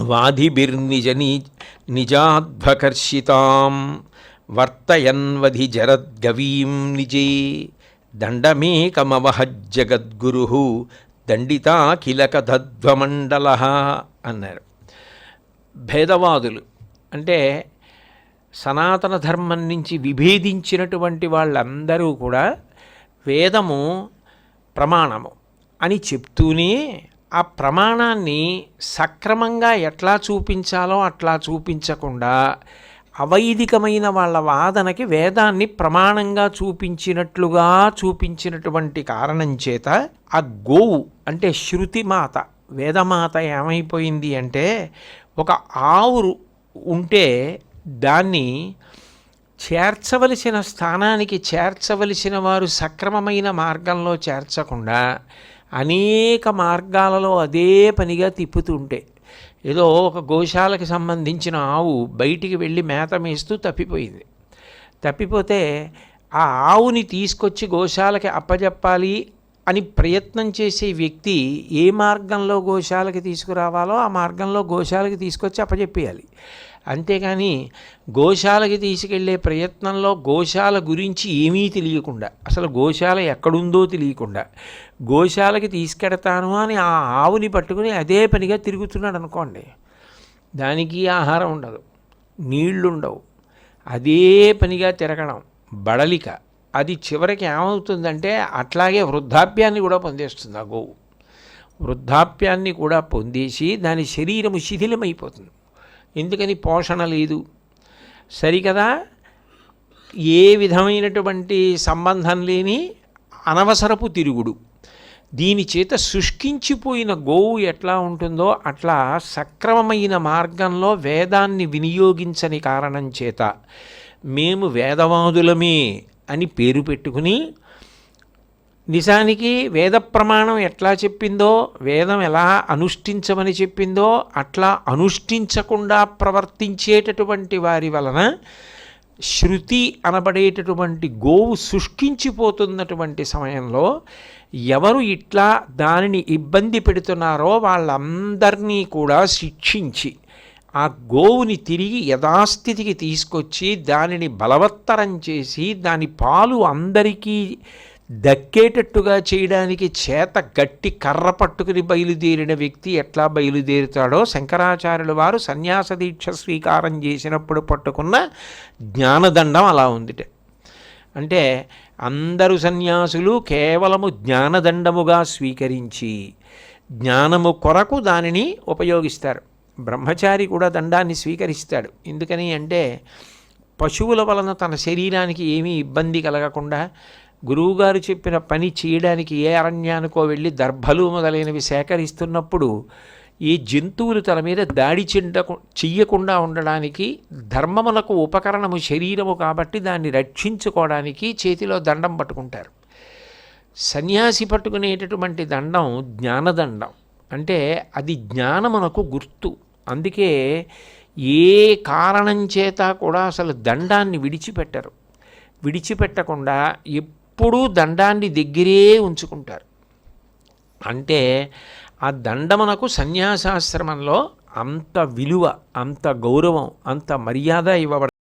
వాధిభిర్నిజ నిజాధ్వకర్షితాం వర్తయన్వధి జరద్గవీం నిజే దండమేకమవహజ్జగద్గురు దండితాఖిలకధధ్వమండల అన్నారు. భేదవాదులు అంటే సనాతన ధర్మం నుంచి విభేదించినటువంటి వాళ్ళందరూ కూడా వేదము ప్రమాణము అని చెప్తూనే ఆ ప్రమాణాన్ని సక్రమంగా ఎట్లా చూపించాలో అట్లా చూపించకుండా అవైదికమైన వాళ్ళ వాదనకి వేదాన్ని ప్రమాణంగా చూపించినట్లుగా చూపించినటువంటి కారణం చేత ఆ గోవు అంటే శృతిమాత వేదమాత ఏమైపోయింది అంటే ఒక ఆవు ఉంటే దాన్ని చేర్చవలసిన స్థానానికి చేర్చవలసిన వారు సక్రమమైన మార్గంలో చేర్చకుండా అనేక మార్గాలలో అదే పనిగా తిప్పుతుంటే ఏదో ఒక గోశాలకు సంబంధించిన ఆవు బయటికి వెళ్ళి మేత మేస్తూ తప్పిపోయింది. తప్పిపోతే ఆ ఆవుని తీసుకొచ్చి గోశాలకి అప్పజెప్పాలి అని ప్రయత్నం చేసే వ్యక్తి ఏ మార్గంలో గోశాలకి తీసుకురావాలో ఆ మార్గంలో గోశాలకి తీసుకొచ్చి అప్పజెప్పేయాలి. అంతేకాని గోశాలకి తీసుకెళ్లే ప్రయత్నంలో గోశాల గురించి ఏమీ తెలియకుండా, అసలు గోశాల ఎక్కడుందో తెలియకుండా గోశాలకి తీసుకెడతాను అని ఆ ఆవుని పట్టుకుని అదే పనిగా తిరుగుతున్నాడు అనుకోండి, దానికి ఆహారం ఉండదు, నీళ్లుండవు, అదే పనిగా తిరగడం బడలిక. అది చివరికి ఏమవుతుందంటే అట్లాగే వృద్ధాప్యాన్ని కూడా పొందేస్తుంది. ఆ గోవు వృద్ధాప్యాన్ని కూడా పొందేసి దాని శరీరము శిథిలమైపోతుంది. ఎందుకని? పోషణ లేదు, సరికదా, ఏ విధమైనటువంటి సంబంధం లేని అనవసరపు తిరుగుడు. దీని చేత శుష్కించిపోయిన గోవు ఎట్లా ఉంటుందో అట్లా సక్రమమైన మార్గంలో వేదాన్ని వినియోగించని కారణం చేత మేము వేదవాదులమే అని పేరు పెట్టుకుని నిజానికి వేద ప్రమాణం ఎట్లా చెప్పిందో, వేదం ఎలా అనుష్ఠించమని చెప్పిందో అట్లా అనుష్ఠించకుండా ప్రవర్తించేటటువంటి వారి వలన శృతి అనబడేటటువంటి గోవు శుష్కించిపోతున్నటువంటి సమయంలో ఎవరు ఇట్లా దానిని ఇబ్బంది పెడుతున్నారో వాళ్ళందరినీ కూడా శిక్షించి ఆ గోవుని తిరిగి యథాస్థితికి తీసుకొచ్చి దానిని బలవత్తరం చేసి దాని పాలు అందరికీ దక్కేటట్టుగా చేయడానికి చేత గట్టి కర్ర పట్టుకుని బయలుదేరిన వ్యక్తి ఎట్లా బయలుదేరుతాడో శంకరాచార్యుల వారు సన్యాస దీక్ష స్వీకారం చేసినప్పుడు పట్టుకున్న జ్ఞానదండం అలా ఉందిట. అంటే అందరు సన్యాసులు కేవలము జ్ఞానదండముగా స్వీకరించి జ్ఞానము కొరకు దానిని ఉపయోగిస్తారు. బ్రహ్మచారి కూడా దండాన్ని స్వీకరిస్తాడు. ఎందుకని అంటే పశువుల వలన తన శరీరానికి ఏమీ ఇబ్బంది కలగకుండా గురువుగారు చెప్పిన పని చేయడానికి ఏ అరణ్యానికో వెళ్ళి దర్భలు మొదలైనవి సేకరిస్తున్నప్పుడు ఈ జంతువులు తన మీద దాడి చెయ్యకుండా ఉండడానికి ధర్మములకు ఉపకరణము శరీరము కాబట్టి దాన్ని రక్షించుకోవడానికి చేతిలో దండం పట్టుకుంటారు. సన్యాసి పట్టుకునేటటువంటి దండం జ్ఞానదండం. అంటే అది జ్ఞానమునకు గుర్తు. అందుకే ఏ కారణం చేత కూడా అసలు దండాన్ని విడిచిపెట్టరు. విడిచిపెట్టకుండా ఎప్పుడూ దండాన్ని దగ్గరే ఉంచుకుంటారు. అంటే ఆ దండమునకు సన్యాసాశ్రమంలో అంత విలువ, అంత గౌరవం, అంత మర్యాద ఇవ్వబడ